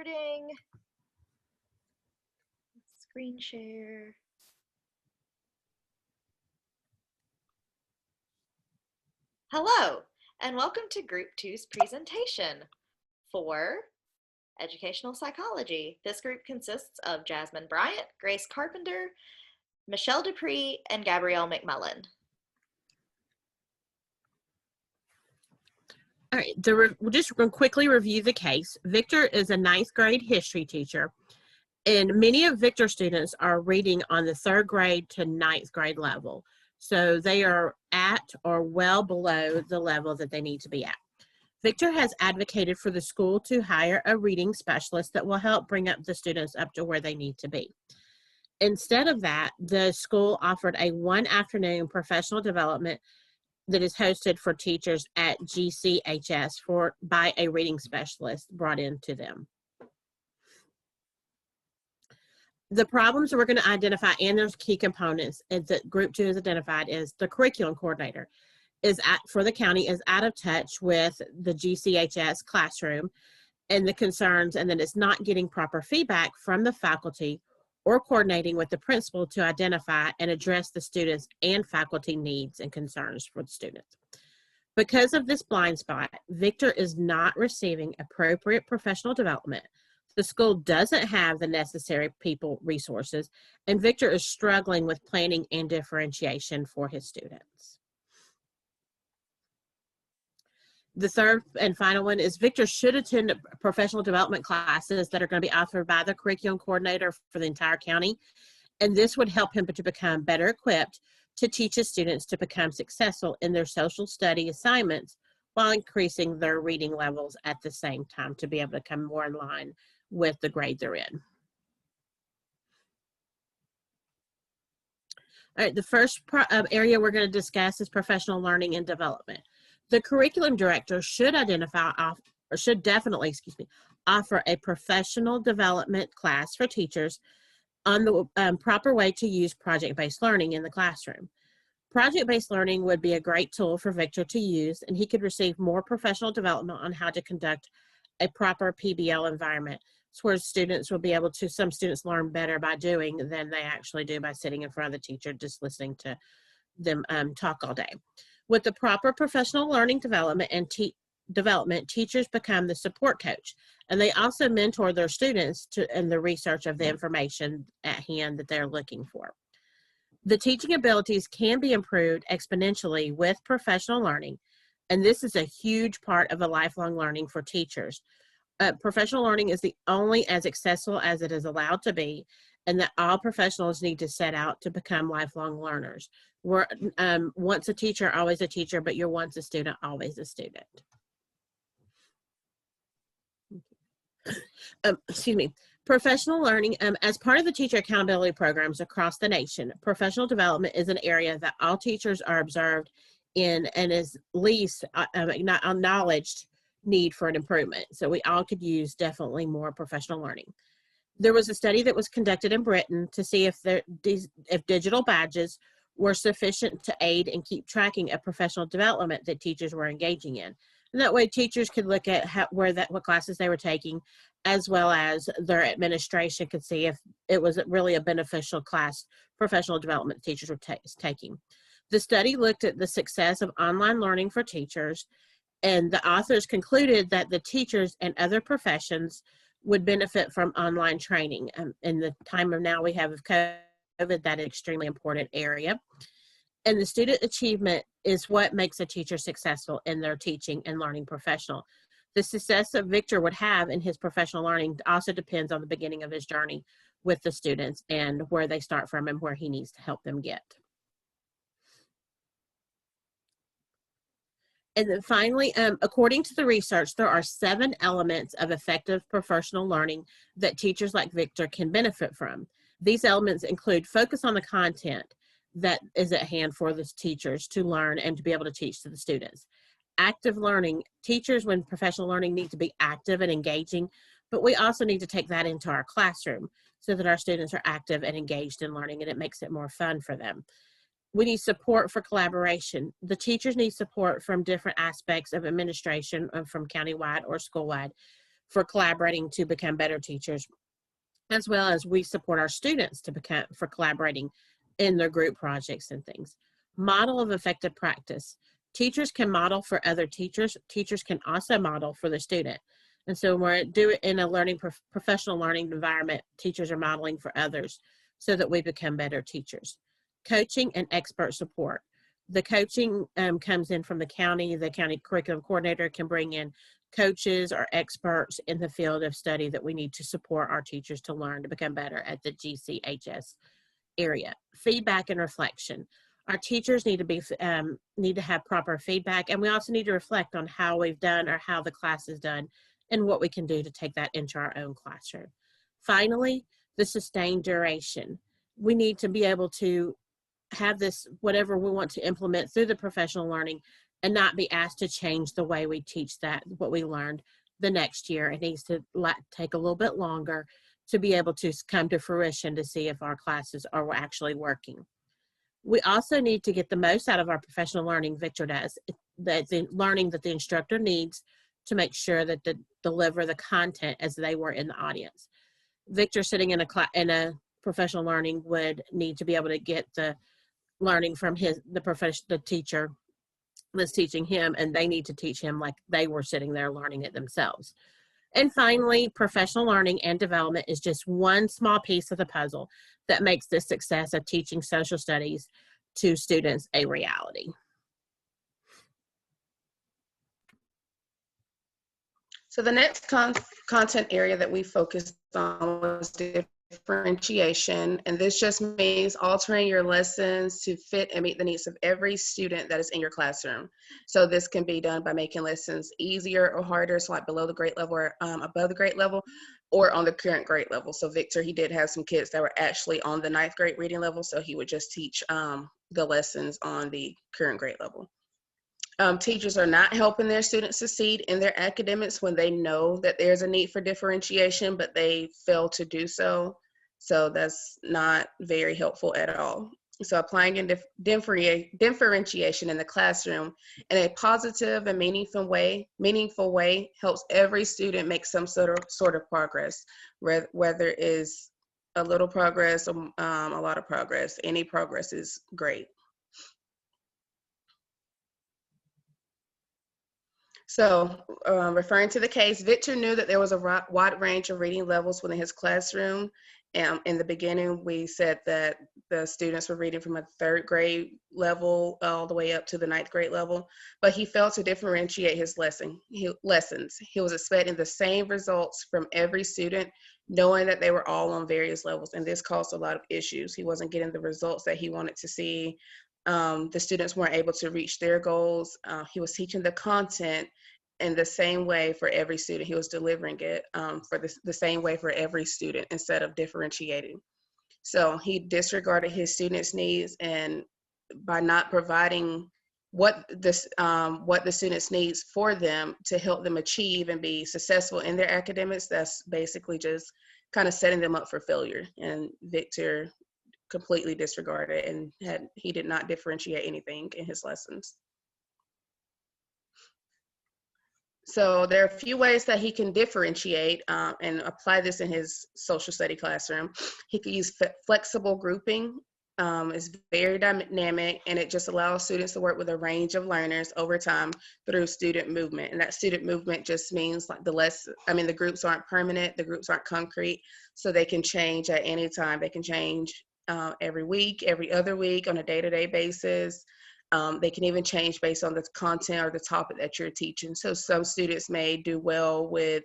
recording. Screen share. Hello, and welcome to Group 2's presentation for Educational Psychology. This group consists of Jasmine Bryant, Grace Carpenter, Michelle Dupree, and Gabrielle McMullen. All right, we're just going to quickly review the case. Victor is a 9th grade history teacher, and many of Victor's students are reading on the 3rd grade to 9th grade level. So they are at or well below the level that they need to be at. Victor has advocated for the school to hire a reading specialist that will help bring up the students up to where they need to be. Instead of that, the school offered a 1-afternoon professional development that is hosted for teachers at GCHS by a reading specialist brought into them. The problems that we're going to identify and there's key components that Group 2 has identified is the curriculum coordinator for the county is out of touch with the GCHS classroom and the concerns, and then it's not getting proper feedback from the faculty or coordinating with the principal to identify and address the students and faculty needs and concerns for the students. Because of this blind spot, Victor is not receiving appropriate professional development. The school doesn't have the necessary people resources, and Victor is struggling with planning and differentiation for his students. The third and final one is Victor should attend professional development classes that are going to be offered by the curriculum coordinator for the entire county. And this would help him to become better equipped to teach his students to become successful in their social study assignments while increasing their reading levels at the same time to be able to come more in line with the grade they're in. All right, the first area we're going to discuss is professional learning and development. The curriculum director should definitely offer a professional development class for teachers on the proper way to use project-based learning in the classroom. Project-based learning would be a great tool for Victor to use, and he could receive more professional development on how to conduct a proper PBL environment. It's where students will be able to, some students learn better by doing than they actually do by sitting in front of the teacher just listening to them talk all day. With the proper professional learning development and teachers become the support coach, and they also mentor their students in the research of the information at hand that they're looking for. The teaching abilities can be improved exponentially with professional learning, and this is a huge part of a lifelong learning for teachers. Professional learning is the only as accessible as it is allowed to be, and that all professionals need to set out to become lifelong learners. We're once a teacher, always a teacher, but you're once a student, always a student. Excuse me. Professional learning, as part of the teacher accountability programs across the nation, professional development is an area that all teachers are observed in and is least not acknowledged need for an improvement. So we all could use definitely more professional learning. There was a study that was conducted in Britain to see if digital badges were sufficient to aid and keep tracking of professional development that teachers were engaging in. And that way teachers could look at what classes they were taking, as well as their administration could see if it was really a beneficial class professional development teachers were taking. The study looked at the success of online learning for teachers, and the authors concluded that the teachers and other professions would benefit from online training. In the time of now we have of COVID, that is an extremely important area. And the student achievement is what makes a teacher successful in their teaching and learning professional. The success that Victor would have in his professional learning also depends on the beginning of his journey with the students and where they start from and where he needs to help them get. And then finally, according to the research, there are 7 elements of effective professional learning that teachers like Victor can benefit from. These elements include focus on the content that is at hand for the teachers to learn and to be able to teach to the students. Active learning, teachers when professional learning need to be active and engaging, but we also need to take that into our classroom so that our students are active and engaged in learning and it makes it more fun for them. We need support for collaboration. The teachers need support from different aspects of administration from countywide or school-wide for collaborating to become better teachers, as well as we support our students for collaborating in their group projects and things. Model of effective practice. Teachers can model for other teachers. Teachers can also model for the student. And so when we do it in a professional learning environment, teachers are modeling for others so that we become better teachers. Coaching and expert support. The coaching comes in from the county. The county curriculum coordinator can bring in coaches or experts in the field of study that we need to support our teachers to learn to become better at the GCHS area. Feedback and reflection. Our teachers need to have proper feedback, and we also need to reflect on how we've done or how the class is done and what we can do to take that into our own classroom. Finally, the sustained duration. We need to be able to have this, whatever we want to implement through the professional learning, and not be asked to change the way we teach that, what we learned the next year. It needs to take a little bit longer to be able to come to fruition to see if our classes are actually working. We also need to get the most out of our professional learning. Victor does, the learning that the instructor needs to make sure that they deliver the content as they were in the audience. Victor sitting in a professional learning would need to be able to get the learning from the teacher that's teaching him, and they need to teach him like they were sitting there learning it themselves. And finally, professional learning and development is just one small piece of the puzzle that makes the success of teaching social studies to students a reality. So the next content area that we focused on was differentiation, and this just means altering your lessons to fit and meet the needs of every student that is in your classroom. So this can be done by making lessons easier or harder, so like below the grade level or above the grade level, or on the current grade level. So Victor, he did have some kids that were actually on the 9th grade reading level, so he would just teach the lessons on the current grade level. Teachers are not helping their students succeed in their academics when they know that there's a need for differentiation, but they fail to do so. So that's not very helpful at all. So applying differentiation in the classroom in a positive and meaningful way helps every student make some sort of progress, whether it is a little progress or a lot of progress. Any progress is great. So referring to the case, Victor knew that there was a wide range of reading levels within his classroom. In the beginning, we said that the students were reading from a 3rd grade level all the way up to the 9th grade level, but he failed to differentiate his lessons. He was expecting the same results from every student, knowing that they were all on various levels, and this caused a lot of issues. He wasn't getting the results that he wanted to see. The students weren't able to reach their goals. He was teaching the content in the same way for every student. He was delivering it for the same way for every student instead of differentiating. So he disregarded his students' needs, and by not providing what the students needs for them to help them achieve and be successful in their academics, that's basically just kind of setting them up for failure. And Victor completely disregarded, and he did not differentiate anything in his lessons. So there are a few ways that he can differentiate and apply this in his social study classroom. He could use flexible grouping. It's very dynamic, and it just allows students to work with a range of learners over time through student movement. And that student movement just means like the groups aren't permanent, the groups aren't concrete, so they can change at any time. They can change every week, every other week, on a day-to-day basis. They can even change based on the content or the topic that you're teaching. So some students may do well with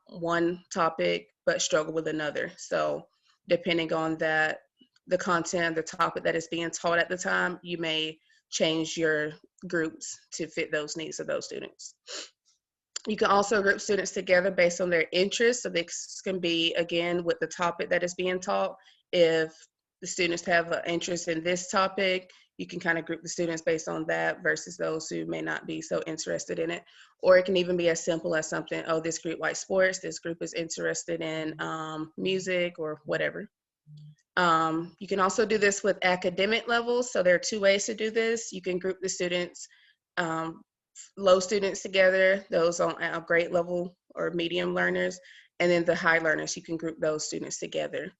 one topic but struggle with another. So depending on the content, the topic that is being taught at the time, you may change your groups to fit those needs of those students. You can also group students together based on their interests. So this can be, again, with the topic that is being taught. If the students have an interest in this topic, you can kind of group the students based on that versus those who may not be so interested in it. Or it can even be as simple as something, oh, this group likes sports, this group is interested in music or whatever. You can also do this with academic levels. So there are 2 ways to do this. You can group the students, low students together, those on a grade level or medium learners, and then the high learners, you can group those students together.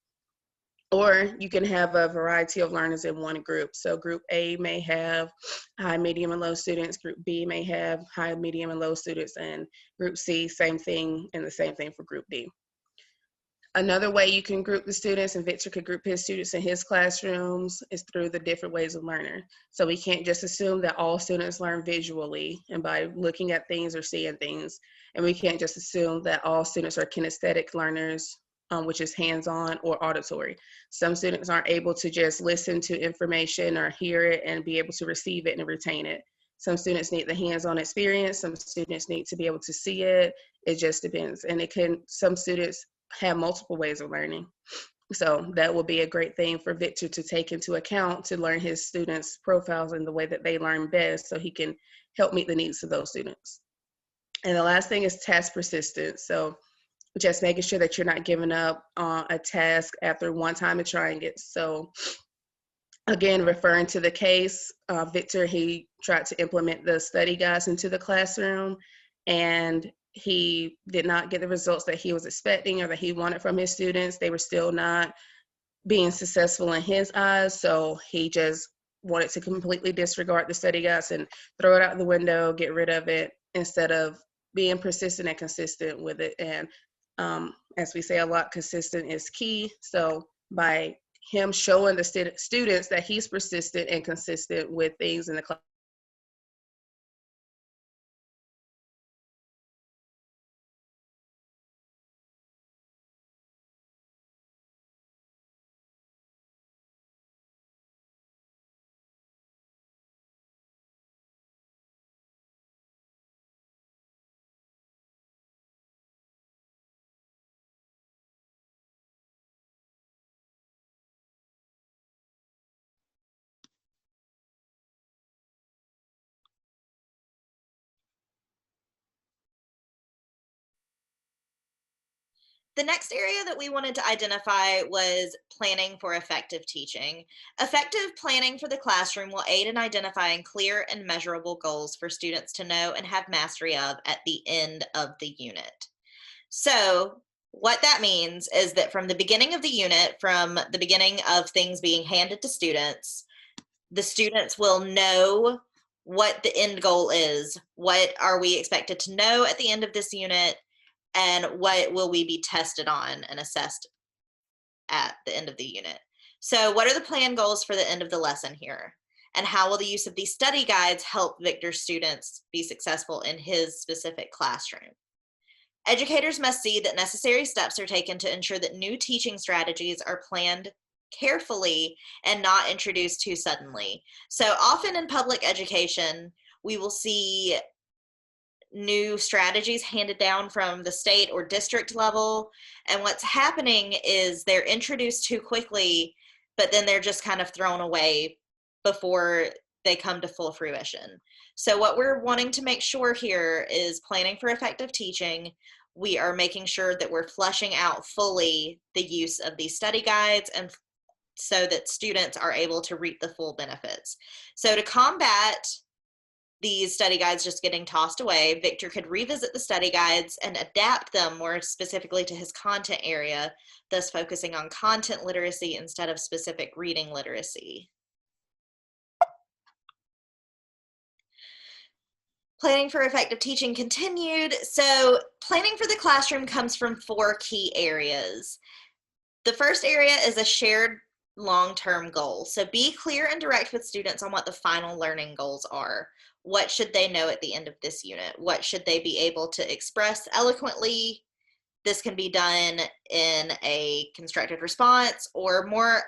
Or you can have a variety of learners in one group. So group A may have high, medium, and low students. Group B may have high, medium, and low students. And group C, same thing, and the same thing for group D. Another way you can group the students, and Victor could group his students in his classrooms, is through the different ways of learning. So we can't just assume that all students learn visually and by looking at things or seeing things. And we can't just assume that all students are kinesthetic learners, which is hands-on or auditory. Some students aren't able to just listen to information or hear it and be able to receive it and retain it. Some students need the hands-on experience. Some students need to be able to see it. It just depends. And some students have multiple ways of learning. So that will be a great thing for Victor to take into account to learn his students' profiles and the way that they learn best, so he can help meet the needs of those students. And the last thing is task persistence. So just making sure that you're not giving up on a task after one time of trying it. So again, referring to the case, Victor, he tried to implement the study guides into the classroom, and he did not get the results that he was expecting or that he wanted from his students. They were still not being successful in his eyes. So he just wanted to completely disregard the study guides and throw it out the window, get rid of it, instead of being persistent and consistent with it. And as we say a lot, consistent is key. So by him showing the students that he's persistent and consistent with things in the class, The next area that we wanted to identify was planning for effective teaching. Effective planning for the classroom will aid in identifying clear and measurable goals for students to know and have mastery of at the end of the unit. So what that means is that from the beginning of the unit, from the beginning of things being handed to students, the students will know what the end goal is. What are we expected to know at the end of this unit? And what will we be tested on and assessed at the end of the unit? So what are the planned goals for the end of the lesson here? And how will the use of these study guides help Victor's students be successful in his specific classroom? Educators must see that necessary steps are taken to ensure that new teaching strategies are planned carefully and not introduced too suddenly. So often in public education, we will see new strategies handed down from the state or district level. And what's happening is they're introduced too quickly, but then they're just kind of thrown away before they come to full fruition. So what we're wanting to make sure here is planning for effective teaching. We are making sure that we're fleshing out fully the use of these study guides, and so that students are able to reap the full benefits. So to combat these study guides just getting tossed away, Victor could revisit the study guides and adapt them more specifically to his content area, thus focusing on content literacy instead of specific reading literacy. Planning for effective teaching continued. So planning for the classroom comes from 4 key areas. The first area is a shared long-term goal. So be clear and direct with students on what the final learning goals are. What should they know at the end of this unit? What should they be able to express eloquently? This can be done in a constructed response, or more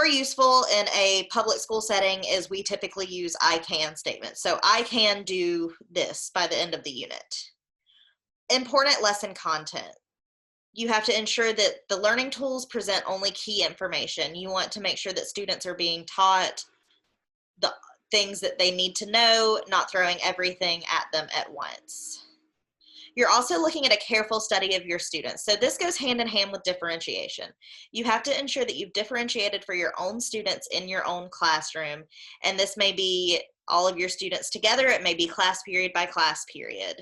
useful in a public school setting is we typically use I can statements. So I can do this by the end of the unit. Important lesson content. You have to ensure that the learning tools present only key information. You want to make sure that students are being taught the things that they need to know, not throwing everything at them at once. You're also looking at a careful study of your students. So this goes hand in hand with differentiation. You have to ensure that you've differentiated for your own students in your own classroom. And this may be all of your students together. It may be class period by class period.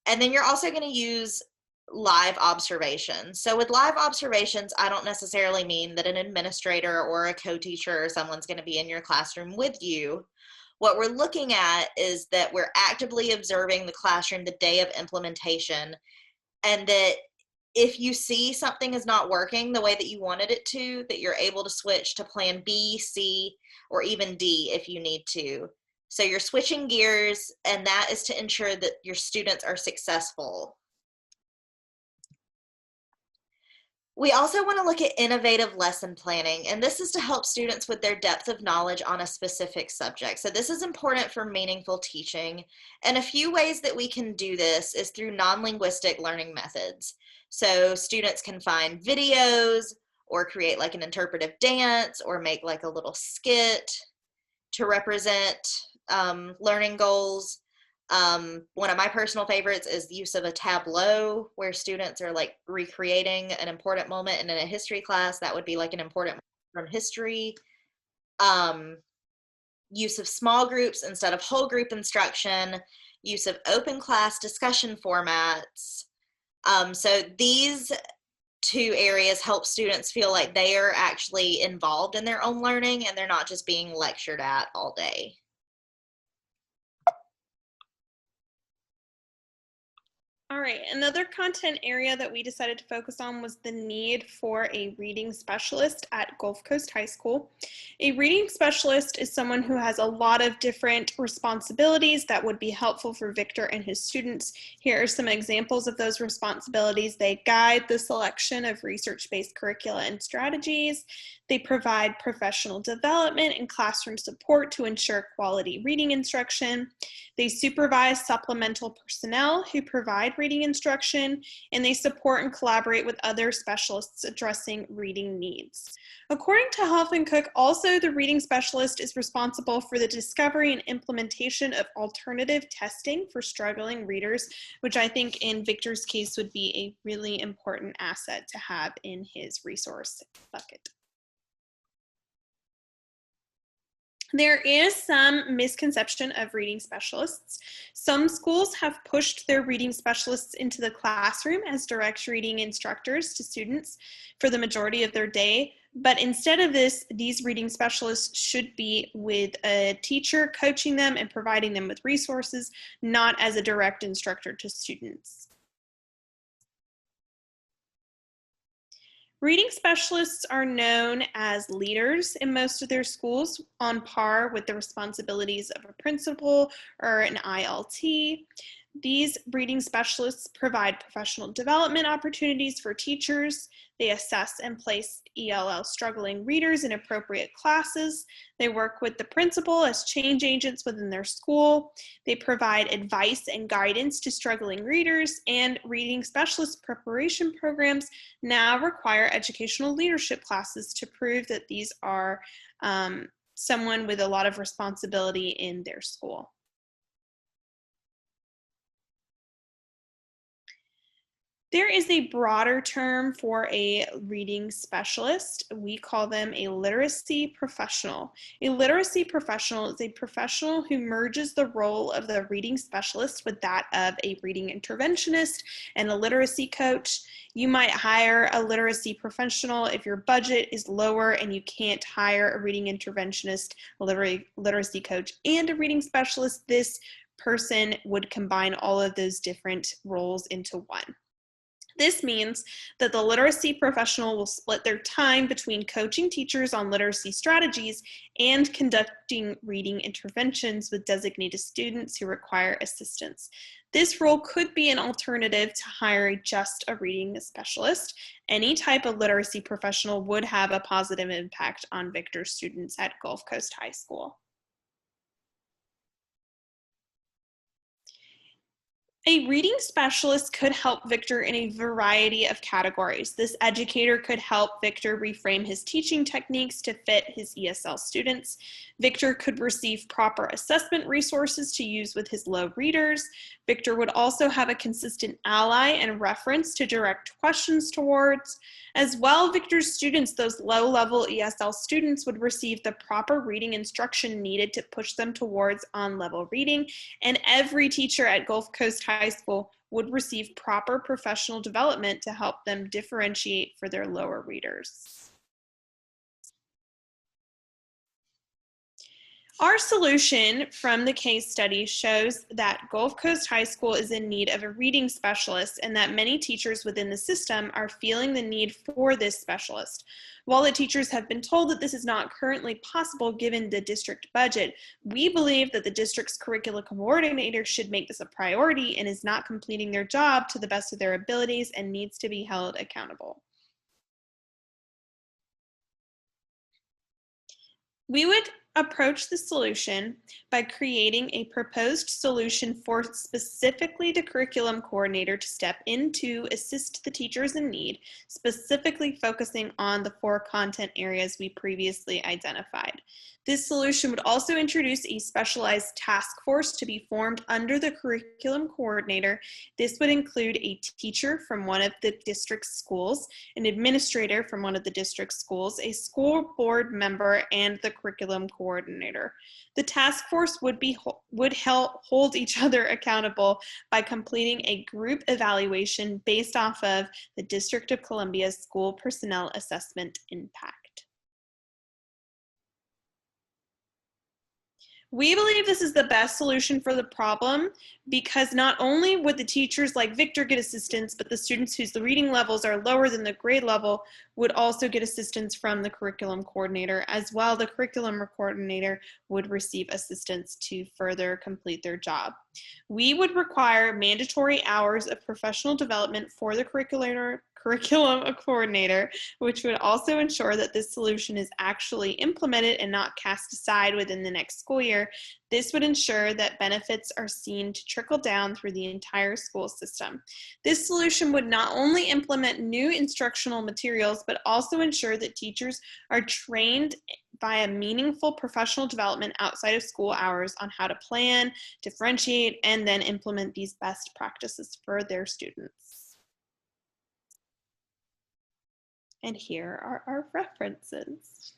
And then you're also going to use live observations. So with live observations, I don't necessarily mean that an administrator or a co-teacher or someone's going to be in your classroom with you. What we're looking at is that we're actively observing the classroom the day of implementation, and that if you see something is not working the way that you wanted it to, that you're able to switch to plan B, C, or even D if you need to. So you're switching gears, and that is to ensure that your students are successful. We also want to look at innovative lesson planning, and this is to help students with their depth of knowledge on a specific subject. So this is important for meaningful teaching. And a few ways that we can do this is through non-linguistic learning methods. So students can find videos or create like an interpretive dance or make like a little skit to represent learning goals. One of my personal favorites is the use of a tableau where students are like recreating an important moment, and in a history class, that would be like an important moment from history. Use of small groups instead of whole group instruction, use of open class discussion formats. So these two areas help students feel like they are actually involved in their own learning and they're not just being lectured at all day. All right, another content area that we decided to focus on was the need for a reading specialist at Gulf Coast High School. A reading specialist is someone who has a lot of different responsibilities that would be helpful for Victor and his students. Here are some examples of those responsibilities. They guide the selection of research-based curricula and strategies. They provide professional development and classroom support to ensure quality reading instruction. They supervise supplemental personnel who provide reading instruction, and they support and collaborate with other specialists addressing reading needs. According to Huff and Cook, also the reading specialist is responsible for the discovery and implementation of alternative testing for struggling readers, which I think in Victor's case would be a really important asset to have in his resource bucket. There is some misconception of reading specialists. Some schools have pushed their reading specialists into the classroom as direct reading instructors to students for the majority of their day. But instead of this, these reading specialists should be with a teacher coaching them and providing them with resources, not as a direct instructor to students. Reading specialists are known as leaders in most of their schools, on par with the responsibilities of a principal or an ILT. These reading specialists provide professional development opportunities for teachers. They assess and place ELL struggling readers in appropriate classes. They work with the principal as change agents within their school. They provide advice and guidance to struggling readers, and reading specialist preparation programs now require educational leadership classes to prove that these are someone with a lot of responsibility in their school. There is a broader term for a reading specialist. We call them a literacy professional. A literacy professional is a professional who merges the role of the reading specialist with that of a reading interventionist and a literacy coach. You might hire a literacy professional if your budget is lower and you can't hire a reading interventionist, a literacy coach, and a reading specialist. This person would combine all of those different roles into one. This means that the literacy professional will split their time between coaching teachers on literacy strategies and conducting reading interventions with designated students who require assistance. This role could be an alternative to hiring just a reading specialist. Any type of literacy professional would have a positive impact on Victor's students at Gulf Coast High School. A reading specialist could help Victor in a variety of categories. This educator could help Victor reframe his teaching techniques to fit his ESL students. Victor could receive proper assessment resources to use with his low readers. Victor would also have a consistent ally and reference to direct questions towards. As well, Victor's students, those low-level ESL students, would receive the proper reading instruction needed to push them towards on-level reading, and every teacher at Gulf Coast High School would receive proper professional development to help them differentiate for their lower readers. Our solution from the case study shows that Gulf Coast High School is in need of a reading specialist and that many teachers within the system are feeling the need for this specialist. While the teachers have been told that this is not currently possible given the district budget, we believe that the district's curriculum coordinator should make this a priority and is not completing their job to the best of their abilities and needs to be held accountable. We would approach the solution by creating a proposed solution for specifically the curriculum coordinator to step in to assist the teachers in need, specifically focusing on the 4 content areas we previously identified. This solution would also introduce a specialized task force to be formed under the curriculum coordinator. This would include a teacher from one of the district's schools, an administrator from one of the district's schools, a school board member, and the curriculum coordinator. The task force would help hold each other accountable by completing a group evaluation based off of the District of Columbia's School Personnel Assessment Impact. We believe this is the best solution for the problem because not only would the teachers like Victor get assistance, but the students whose reading levels are lower than the grade level would also get assistance from the curriculum coordinator. As well, the curriculum coordinator would receive assistance to further complete their job. We would require mandatory hours of professional development for the curriculum coordinator, which would also ensure that this solution is actually implemented and not cast aside within the next school year. This would ensure that benefits are seen to trickle down through the entire school system. This solution would not only implement new instructional materials, but also ensure that teachers are trained via meaningful professional development outside of school hours on how to plan, differentiate, and then implement these best practices for their students. And here are our references.